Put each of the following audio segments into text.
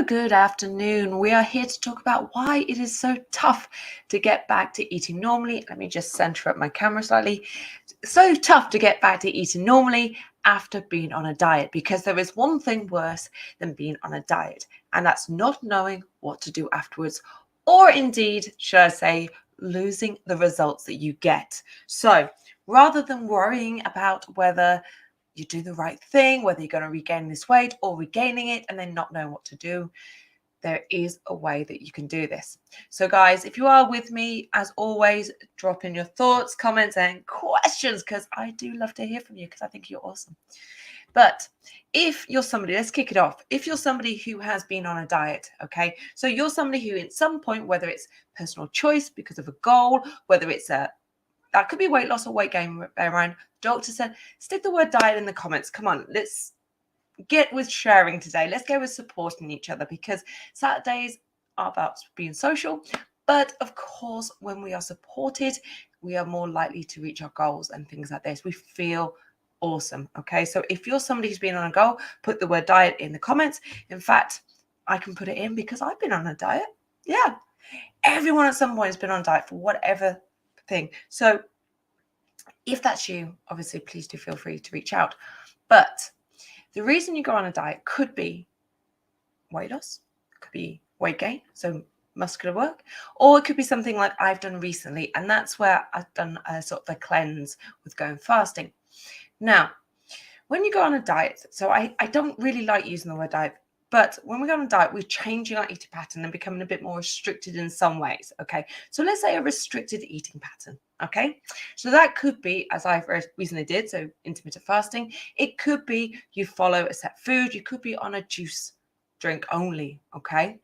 good afternoon. We are here to talk about why it is so tough to get back to eating normally. Let me just center up my camera slightly. So tough to get back to eating normally after being on a diet, because there is one thing worse than being on a diet, and that's not knowing what to do afterwards, or indeed, should I say, losing the results that you get. So rather than worrying about whether you do the right thing, whether you're going to regain this weight or regaining it and then not knowing what to do, there is a way that you can do this. So guys, if you are with me, as always, drop in your thoughts, comments and questions, because I do love to hear from you, because I think you're awesome. But if you're somebody, let's kick it off. If you're somebody who has been on a diet, okay, so you're somebody who at some point, whether it's personal choice because of a goal, whether it's that could be weight loss or weight gain, Ryan. Doctor said, stick the word diet in the comments. Come on, let's get with sharing today. Let's go with supporting each other, because Saturdays are about being social. But of course, when we are supported, we are more likely to reach our goals and things like this. We feel awesome. Okay, so if you're somebody who's been on a goal, put the word diet in the comments. In fact, I can put it in because I've been on a diet. Yeah, everyone at some point has been on a diet for whatever thing. So if that's you, obviously, please do feel free to reach out. But the reason you go on a diet could be weight loss, could be weight gain, so muscular work, or it could be something like I've done recently, and that's where I've done a sort of a cleanse with going fasting. Now, when you go on a diet, so I don't really like using the word diet, but when we go on a diet, we're changing our eating pattern and becoming a bit more restricted in some ways, okay? So let's say a restricted eating pattern, okay? So that could be, as I recently did, so intermittent fasting. It could be you follow a set food. You could be on a juice drink only, okay?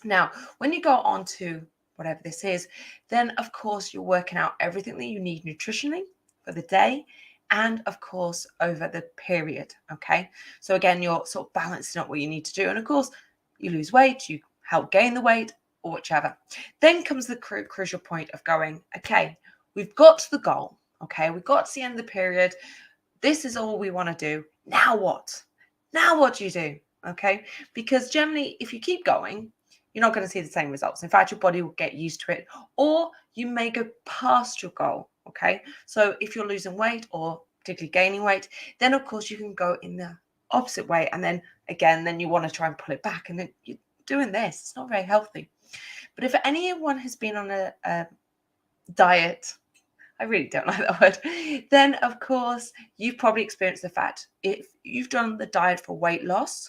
Now, when you go on to whatever this is, then of course you're working out everything that you need nutritionally for the day, and of course over the period. Okay, so again, you're sort of balancing up what you need to do, and of course you lose weight, you help gain the weight, or whichever. Then comes the crucial point of going, okay, we've got to the goal, okay, we've got to the end of the period, this is all we want to do. Now what do you do? Okay, because generally if you keep going, you're not going to see the same results. In fact, your body will get used to it, or you may go past your goal. Okay, so if you're losing weight or particularly gaining weight, then of course you can go in the opposite way, and then again, then you want to try and pull it back, and then you're doing this. It's not very healthy. But if anyone has been on a diet, I really don't like that word, then of course you've probably experienced the fact, if you've done the diet for weight loss,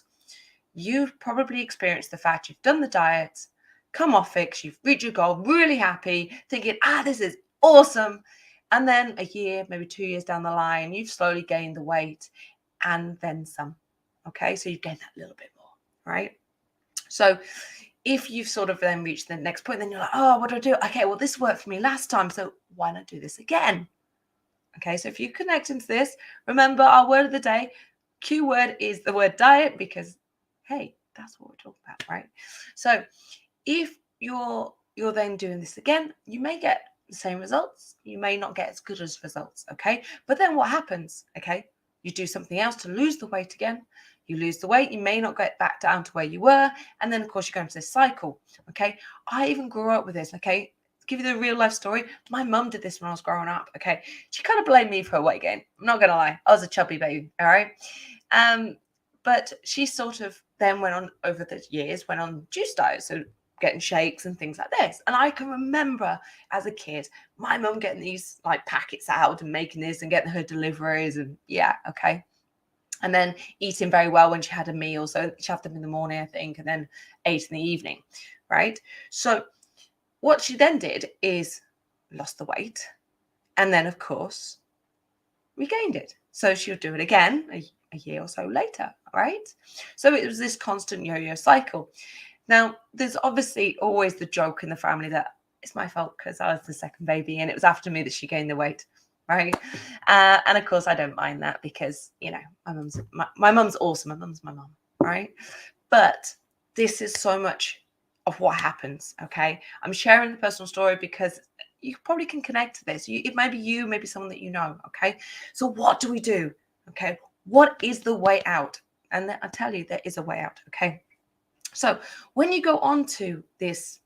you've probably experienced the fact you've done the diet, come off it, you've reached your goal, really happy, thinking, this is awesome. And then a year, maybe 2 years down the line, you've slowly gained the weight and then some. Okay, so you've gained that little bit more, right? So if you've sort of then reached the next point, then you're like, what do I do? Okay, well, this worked for me last time, so why not do this again? Okay, so if you connect into this, remember our word of the day, Q word is the word diet, because hey, that's what we're talking about, right? So if you're then doing this again, you may get the same results. You may not get as good as results, okay? But then what happens, okay? You do something else to lose the weight again. You lose the weight. You may not get back down to where you were. And then, of course, you go into this cycle, okay? I even grew up with this, okay? To give you the real life story, my mum did this when I was growing up, okay? She kind of blamed me for her weight gain. I'm not going to lie. I was a chubby baby, all right? But she sort of then went on over the years, went on juice diets, so getting shakes and things like this. And I can remember as a kid, my mum getting these like packets out and making this and getting her deliveries, and yeah, okay. And then eating very well when she had a meal. So she had them in the morning, I think, and then ate in the evening, right? So what she then did is lost the weight, and then of course regained it. So she'll do it again a year or so later, right? So it was this constant yo-yo cycle. Now, there's obviously always the joke in the family that it's my fault because I was the second baby and it was after me that she gained the weight, right? And of course, I don't mind that because, you know, my mum's awesome. My mum's my mum, right? But this is so much of what happens, okay? I'm sharing the personal story because you probably can connect to this. It may be you, maybe someone that you know, okay? So what do we do, okay? What is the way out? And I tell you, there is a way out, okay? So when you go on to this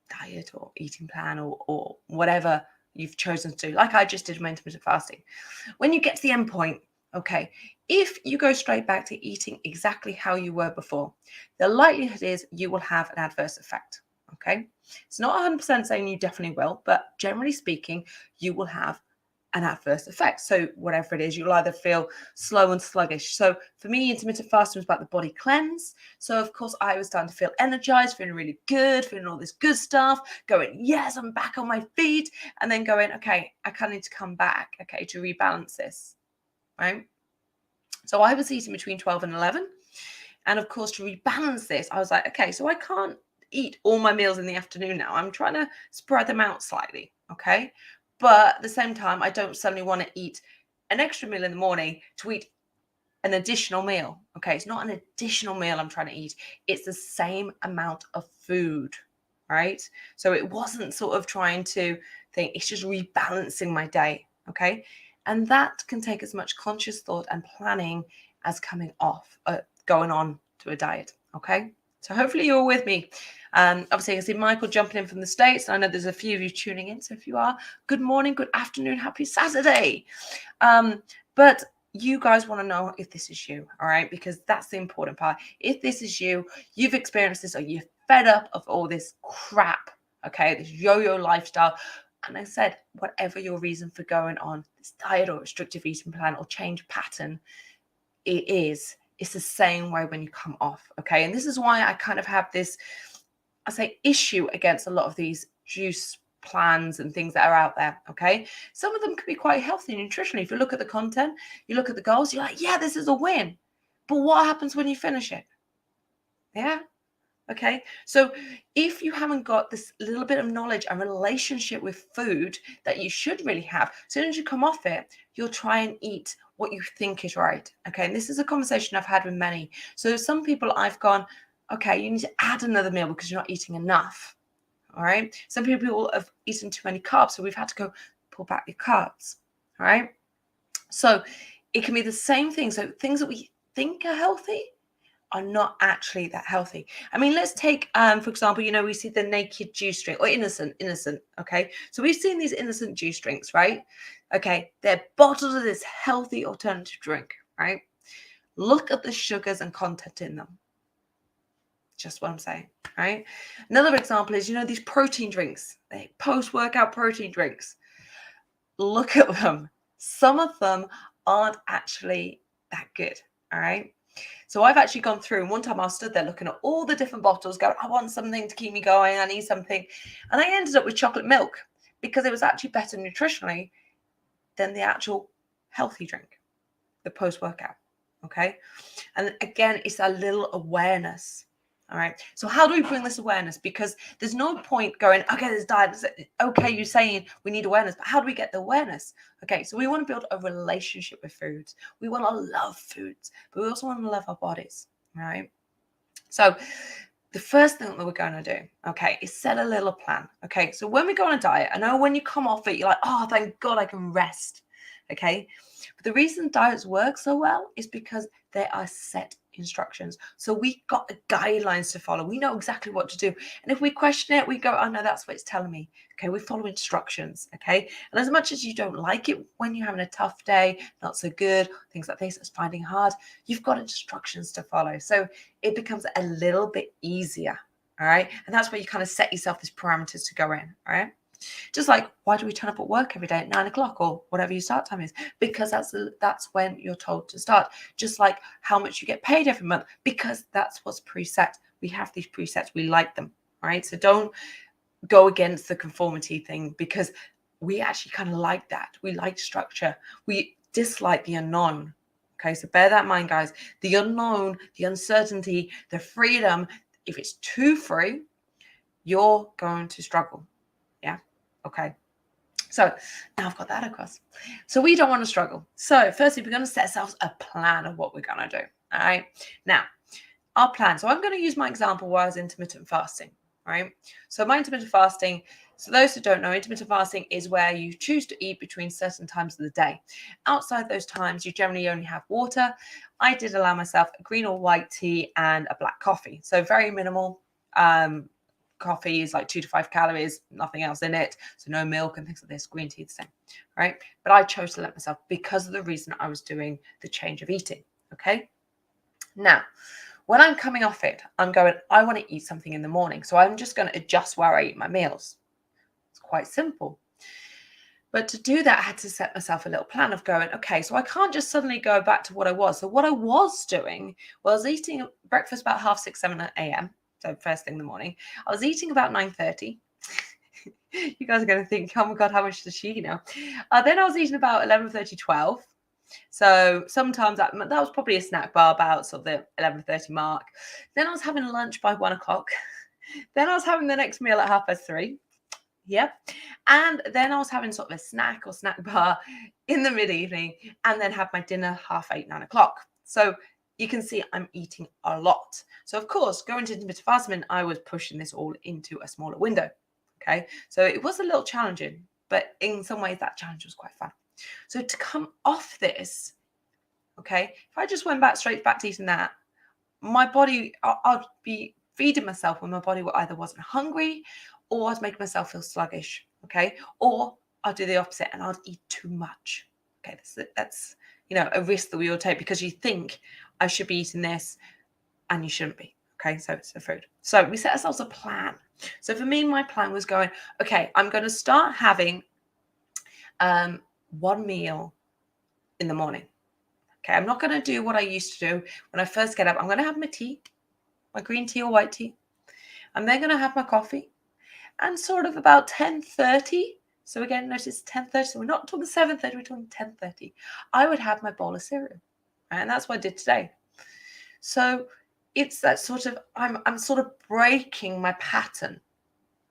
diet or eating plan or whatever you've chosen to do, like I just did with intermittent fasting, when you get to the end point, okay, if you go straight back to eating exactly how you were before, the likelihood is you will have an adverse effect. Okay, it's not 100% saying you definitely will, but generally speaking, you will have an adverse effect. So whatever it is, you'll either feel slow and sluggish. So for me, intermittent fasting was about the body cleanse. So of course I was starting to feel energized, feeling really good, feeling all this good stuff, going, yes, I'm back on my feet. And then going, okay, I kind of need to come back, okay, to rebalance this, right? So I was eating between 12 and 11. And of course, to rebalance this, I was like, okay, so I can't eat all my meals in the afternoon now. I'm trying to spread them out slightly, okay? But at the same time, I don't suddenly want to eat an extra meal in the morning to eat an additional meal, okay? It's not an additional meal I'm trying to eat. It's the same amount of food, right? So it wasn't sort of trying to think, it's just rebalancing my day, okay? And that can take as much conscious thought and planning as going on to a diet, okay? So hopefully you're with me. Obviously, I see Michael jumping in from the States. I know there's a few of you tuning in. So if you are, good morning, good afternoon, happy Saturday. But you guys want to know if this is you, all right? Because that's the important part. If this is you, you've experienced this, or you're fed up of all this crap, okay? This yo-yo lifestyle. And I said, whatever your reason for going on this diet or restrictive eating plan or change pattern, it's the same way when you come off, okay? And this is why I kind of have this, I say, issue against a lot of these juice plans and things that are out there, okay? Some of them can be quite healthy nutritionally. If you look at the content, you look at the goals, you're like, yeah, this is a win. But what happens when you finish it? Yeah. Okay, so if you haven't got this little bit of knowledge and relationship with food that you should really have, as soon as you come off it, you'll try and eat what you think is right. Okay, and this is a conversation I've had with many. So some people I've gone, okay, you need to add another meal because you're not eating enough. All right, some people have eaten too many carbs, so we've had to go pull back your carbs. All right, so it can be the same thing. So things that we think are healthy are not actually that healthy. I mean, let's take, for example, we see the naked juice drink or innocent. Okay. So we've seen these innocent juice drinks, right? Okay. They're bottled of this healthy alternative drink, right? Look at the sugars and content in them. Just what I'm saying, right? Another example is, these protein drinks, post-workout protein drinks. Look at them. Some of them aren't actually that good, all right? So I've actually gone through, and one time I stood there looking at all the different bottles, going, I want something to keep me going. I need something. And I ended up with chocolate milk because it was actually better nutritionally than the actual healthy drink, the post-workout. Okay. And again, it's a little awareness. All right. So how do we bring this awareness? Because there's no point going, okay, there's diet. Okay, you're saying we need awareness, but how do we get the awareness? Okay, so we want to build a relationship with foods. We want to love foods, but we also want to love our bodies. Right. So the first thing that we're going to do, okay, is set a little plan. Okay, so when we go on a diet, I know when you come off it, you're like, oh, thank God I can rest. Okay, but the reason diets work so well is because they are set instructions. So we got the guidelines to follow. We know exactly what to do. And if we question it, we go, oh no, that's what it's telling me. Okay, we follow instructions. Okay, and as much as you don't like it when you're having a tough day, not so good, things like this, it's finding hard, you've got instructions to follow. So it becomes a little bit easier. All right, and that's where you kind of set yourself these parameters to go in. All right. Just like, why do we turn up at work every day at 9 o'clock or whatever your start time is? Because that's when you're told to start. Just like how much you get paid every month, because that's what's preset. We have these presets. We like them. All right. So don't go against the conformity thing, because we actually kind of like that. We like structure. We dislike the unknown. Okay. So bear that in mind, guys. The unknown, the uncertainty, the freedom. If it's too free, you're going to struggle. Yeah. Okay. So now I've got that across. So we don't want to struggle. So firstly, we're going to set ourselves a plan of what we're going to do. All right. Now, our plan. So I'm going to use my example where I was intermittent fasting. Right. So my intermittent fasting So those who don't know, intermittent fasting is where you choose to eat between certain times of the day. Outside those times, you generally only have water. I did allow myself a green or white tea and a black coffee. So very minimal. Coffee is like 2 to 5 calories, nothing else in it. So no milk and things like this. Green tea the same, right? But I chose to let myself because of the reason I was doing the change of eating. Okay. Now, when I'm coming off it, I'm going, I want to eat something in the morning. So I'm just going to adjust where I eat my meals. It's quite simple. But to do that, I had to set myself a little plan of going, okay, so I can't just suddenly go back to what I was. So what I was doing was eating breakfast about 6:30, 7 a.m. So first thing in the morning. I was eating about 9:30. You guys are going to think, oh my God, how much does she know? Then I was eating about 11:30, 12. So sometimes that was probably a snack bar about sort of the 11:30 mark. Then I was having lunch by 1 o'clock. Then I was having the next meal at 3:30. Yep. And then I was having sort of a snack or snack bar in the mid-evening and then have my dinner 8:30, 9 o'clock. So you can see I'm eating a lot. So of course, going to intermittent fasting, I was pushing this all into a smaller window. Okay. So it was a little challenging, but in some ways that challenge was quite fun. So to come off this, okay, if I just went straight back to eating that, my body, I'd be feeding myself when my body either wasn't hungry or I'd make myself feel sluggish, okay? Or I'd do the opposite and I'd eat too much. Okay, that's a risk that we all take because you think I should be eating this and you shouldn't be. Okay, so it's the food. So we set ourselves a plan. So for me, my plan was going, okay, I'm going to start having one meal in the morning. Okay, I'm not going to do what I used to do when I first get up. I'm going to have my tea, my green tea or white tea. I'm then going to have my coffee. And sort of about 10:30. So again, notice 10:30. So we're not talking 7:30, we're talking 10:30. I would have my bowl of cereal. Right? And that's what I did today. So it's that sort of, I'm sort of breaking my pattern.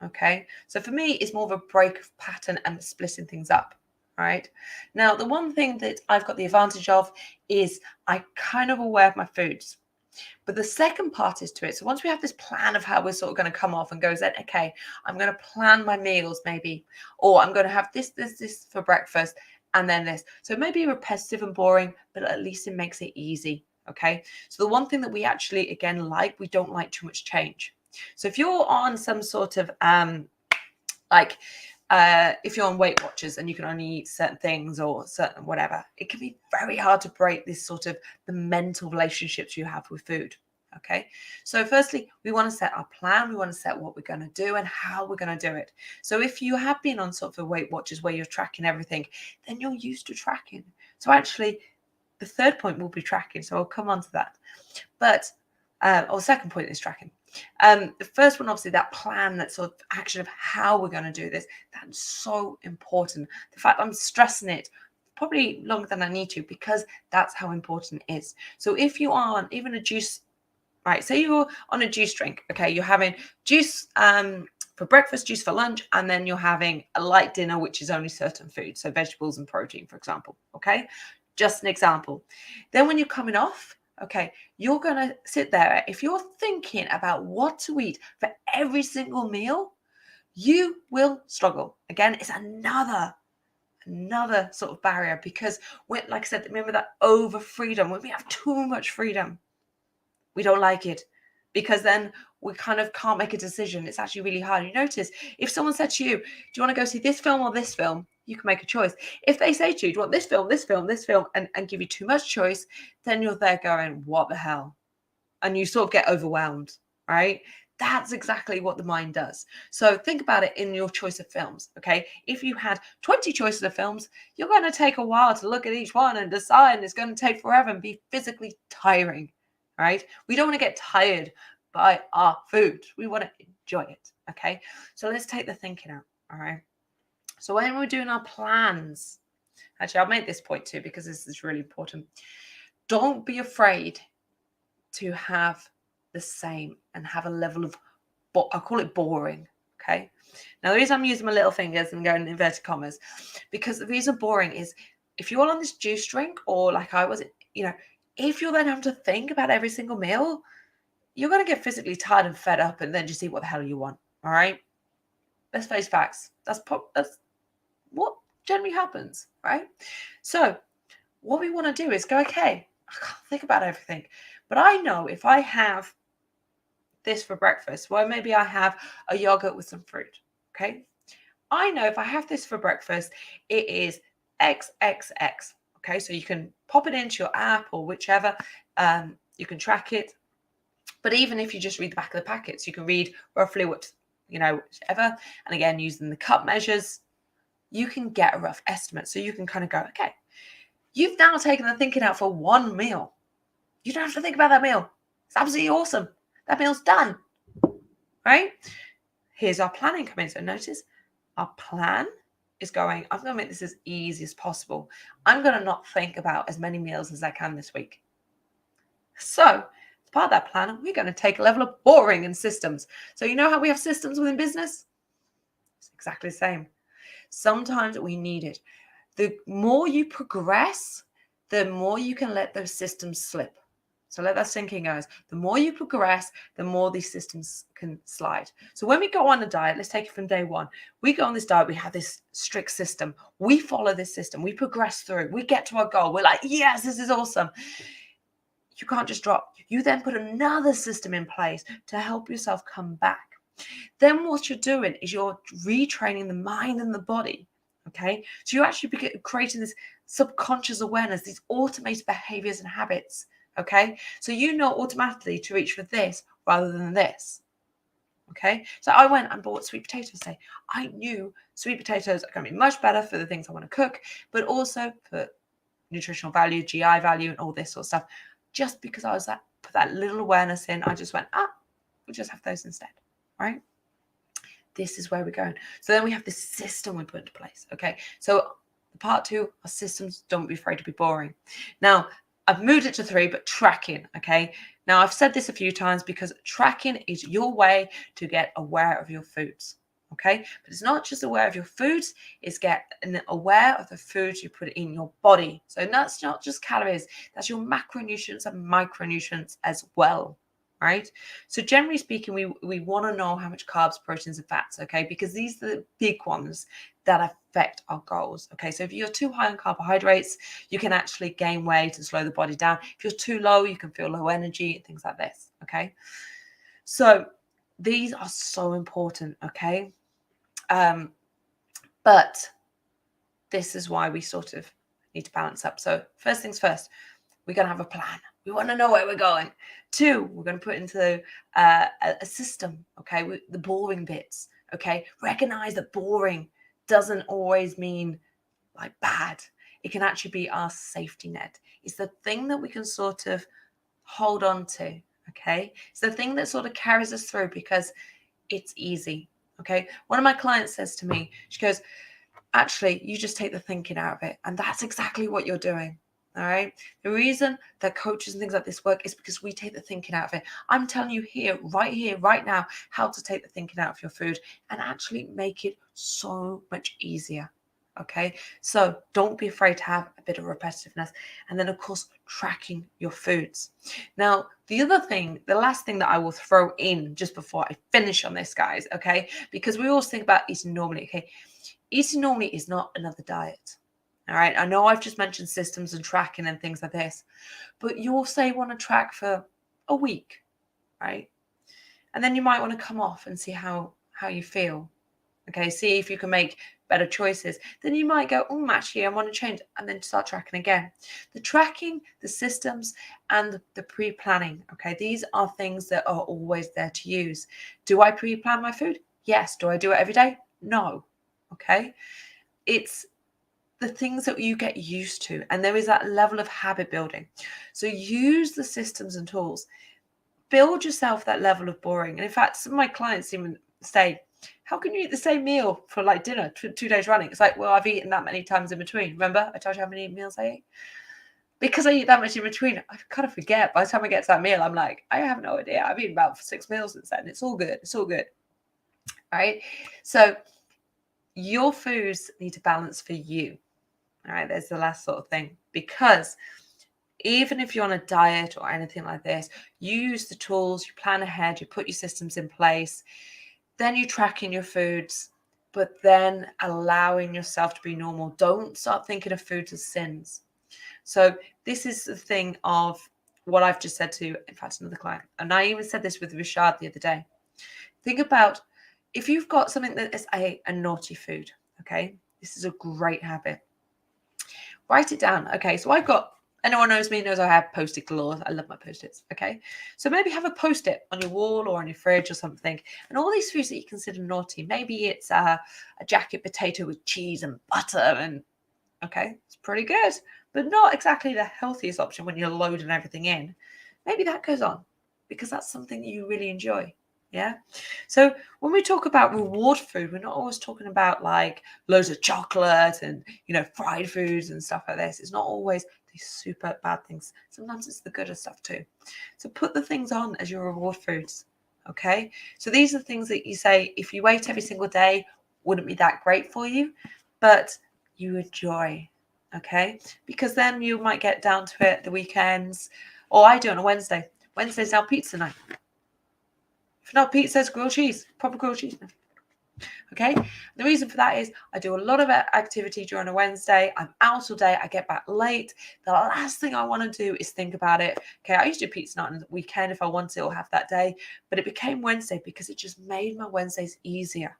Okay. So for me, it's more of a break of pattern and splitting things up. Right. Now, the one thing that I've got the advantage of is I kind of aware of my foods. But the second part is to it. So once we have this plan of how we're sort of going to come off and go, okay, I'm going to plan my meals maybe, or I'm going to have this for breakfast and then this. So it may be repetitive and boring, but at least it makes it easy. Okay. So the one thing that we actually, again, we don't like too much change. So if you're on some sort of if you're on Weight Watchers and you can only eat certain things or certain whatever, it can be very hard to break this sort of the mental relationships you have with food. Okay. So firstly, we want to set our plan. We want to set what we're going to do and how we're going to do it. So if you have been on sort of a Weight Watchers where you're tracking everything, then you're used to tracking. So actually the third point will be tracking. So I'll come on to that. But second point is tracking. The first one, obviously, that plan, that sort of action of how we're going to do this, that's so important. The fact I'm stressing it probably longer than I need to because that's how important it is. So if you are on even a juice, right, say you're on a juice drink, okay, you're having juice for breakfast, juice for lunch, and then you're having a light dinner, which is only certain foods, so vegetables and protein, for example, okay? Just an example. Then when you're coming off, okay, you're going to sit there. If you're thinking about what to eat for every single meal, you will struggle. Again, it's another sort of barrier because, like I said, remember that over freedom. When we have too much freedom, we don't like it because then we kind of can't make a decision. It's actually really hard. You notice if someone said to you, do you want to go see this film or this film? You can make a choice. If they say to you, do you want this film, this film, this film, and give you too much choice, then you're there going, what the hell? And you sort of get overwhelmed, right? That's exactly what the mind does. So think about it in your choice of films, okay? If you had 20 choices of films, you're going to take a while to look at each one and decide, and it's going to take forever and be physically tiring, right? We don't want to get tired by our food. We want to enjoy it, okay? So let's take the thinking out, all right? So when we're doing our plans, actually, I'll make this point too, because this is really important. Don't be afraid to have the same and have a level of, I call it boring, okay? Now, the reason I'm using my little fingers and going in inverted commas, because the reason boring is if you're on this juice drink or like I was, if you're then having to think about every single meal, you're going to get physically tired and fed up and then just eat what the hell you want, all right? Let's face facts. That's what generally happens, right? So what we want to do is go, okay, I can't think about everything, but I know if I have this for breakfast, well, maybe I have a yogurt with some fruit, okay? I know if I have this for breakfast, it is XXX, okay? So you can pop it into your app or whichever, you can track it. But even if you just read the back of the packets, you can read roughly what, whichever. And again, using the cup measures, you can get a rough estimate. So you can kind of go, okay, you've now taken the thinking out for one meal. You don't have to think about that meal. It's absolutely awesome. That meal's done, right? Here's our planning coming. So notice our plan is going, I'm going to make this as easy as possible. I'm going to not think about as many meals as I can this week. So as part of that plan, we're going to take a level of boring in systems. So you know how we have systems within business? It's exactly the same. Sometimes we need it. The more you progress, the more you can let those systems slip. So let that sink in, guys. The more you progress, the more these systems can slide. So when we go on a diet, let's take it from day one. We go on this diet, we have this strict system. We follow this system. We progress through. We get to our goal. We're like, yes, this is awesome. You can't just drop. You then put another system in place to help yourself come back. Then what you're doing is you're retraining the mind and the body. Okay, so you're actually creating this subconscious awareness, these automated behaviors and habits. Okay, so you know automatically to reach for this rather than this. Okay, so I went and bought sweet potatoes today. I knew sweet potatoes are going to be much better for the things I want to cook, but also for nutritional value, GI value, and all this sort of stuff. Just because I was put that little awareness in, I just went, we'll just have those instead, right? This is where we're going. So then we have this system we put into place. Okay. So part 2 are systems. Don't be afraid to be boring. Now, I've moved it to 3, but tracking. Okay. Now, I've said this a few times because tracking is your way to get aware of your foods. Okay. But it's not just aware of your foods, it's get aware of the foods you put in your body. So that's not just calories, that's your macronutrients and micronutrients as well. Right? So generally speaking, we want to know how much carbs, proteins, and fats, okay? Because these are the big ones that affect our goals, okay? So if you're too high on carbohydrates, you can actually gain weight and slow the body down. If you're too low, you can feel low energy and things like this, okay? So these are so important, okay? But this is why we sort of need to balance up. So first things first, we're going to have a plan. We want to know where we're going. 2, we're going to put into a system, okay, the boring bits, okay? Recognize that boring doesn't always mean like bad. It can actually be our safety net. It's the thing that we can sort of hold on to, okay? It's the thing that sort of carries us through because it's easy, okay? One of my clients says to me, she goes, actually, you just take the thinking out of it. And that's exactly what you're doing. All right. The reason that coaches and things like this work is because we take the thinking out of it. I'm telling you here, right now, how to take the thinking out of your food and actually make it so much easier. Okay. So don't be afraid to have a bit of repetitiveness. And then, of course, tracking your foods. Now, the last thing that I will throw in just before I finish on this, guys, okay, because we always think about eating normally. Okay. Eating normally is not another diet. All right. I know I've just mentioned systems and tracking and things like this, but you'll say want to track for a week, right? And then you might want to come off and see how you feel. Okay. See if you can make better choices. Then you might go, actually, I want to change, and then start tracking again. The tracking, the systems, and the pre-planning. Okay. These are things that are always there to use. Do I pre-plan my food? Yes. Do I do it every day? No. Okay. It's the things that you get used to, and there is that level of habit building. So use the systems and tools, build yourself that level of boring. And in fact, some of my clients even say, how can you eat the same meal for like dinner 2 days running? It's like, well, I've eaten that many times in between. Remember I told you how many meals I ate? Because I eat that much in between, I kind of forget. By the time I get to that meal, I'm like, I have no idea. I've eaten about 6 meals since then. It's all good. Right? So your foods need to balance for you. All right, there's the last sort of thing, because even if you're on a diet or anything like this, you use the tools, you plan ahead, you put your systems in place, then you track in your foods, but then allowing yourself to be normal. Don't start thinking of foods as sins. So this is the thing of what I've just said to, in fact, another client. And I even said this with Rashad the other day. Think about if you've got something that is a naughty food, okay? This is a great habit. Write it down. Okay, so I've got, anyone knows me knows I have Post-it galore. I love my Post-its, okay? So maybe have a Post-it on your wall or on your fridge or something. And all these foods that you consider naughty, maybe it's a jacket potato with cheese and butter and, okay, it's pretty good, but not exactly the healthiest option when you're loading everything in. Maybe that goes on because that's something you really enjoy. Yeah. So when we talk about reward food, we're not always talking about like loads of chocolate and, fried foods and stuff like this. It's not always these super bad things. Sometimes it's the gooder stuff too. So put the things on as your reward foods. Okay. So these are things that you say, if you ate every single day, wouldn't be that great for you, but you enjoy. Okay. Because then you might get down to it the weekends, or I do on a Wednesday. Wednesday's now pizza night. If not pizza, it's grilled cheese, proper grilled cheese. Okay. The reason for that is I do a lot of activity during a Wednesday. I'm out all day. I get back late. The last thing I want to do is think about it. Okay. I used to do pizza night on the weekend if I wanted or have that day, but it became Wednesday because it just made my Wednesdays easier.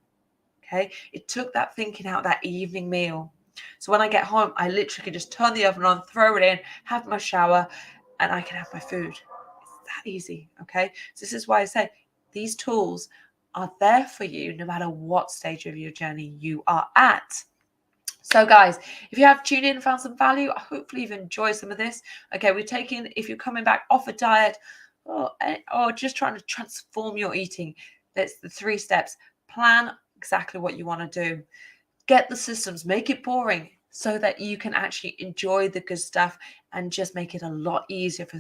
Okay. It took that thinking out, that evening meal. So when I get home, I literally can just turn the oven on, throw it in, have my shower, and I can have my food. It's that easy. Okay. So this is why I say these tools are there for you no matter what stage of your journey you are at. So guys, if you have tuned in and found some value, hopefully you've enjoyed some of this. Okay, we're taking, if you're coming back off a diet or just trying to transform your eating, that's the 3 steps. Plan exactly what you want to do. Get the systems, make it boring so that you can actually enjoy the good stuff and just make it a lot easier for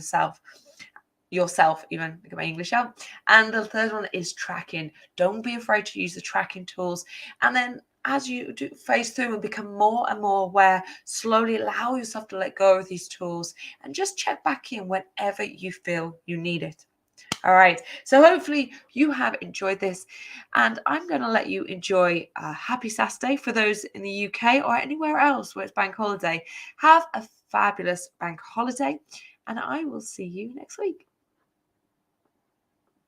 yourself, even get my English out. And the third one is tracking. Don't be afraid to use the tracking tools. And then as you do phase through and become more and more aware, slowly allow yourself to let go of these tools and just check back in whenever you feel you need it. All right. So hopefully you have enjoyed this, and I'm going to let you enjoy a happy Saturday for those in the UK or anywhere else where it's bank holiday. Have a fabulous bank holiday, and I will see you next week.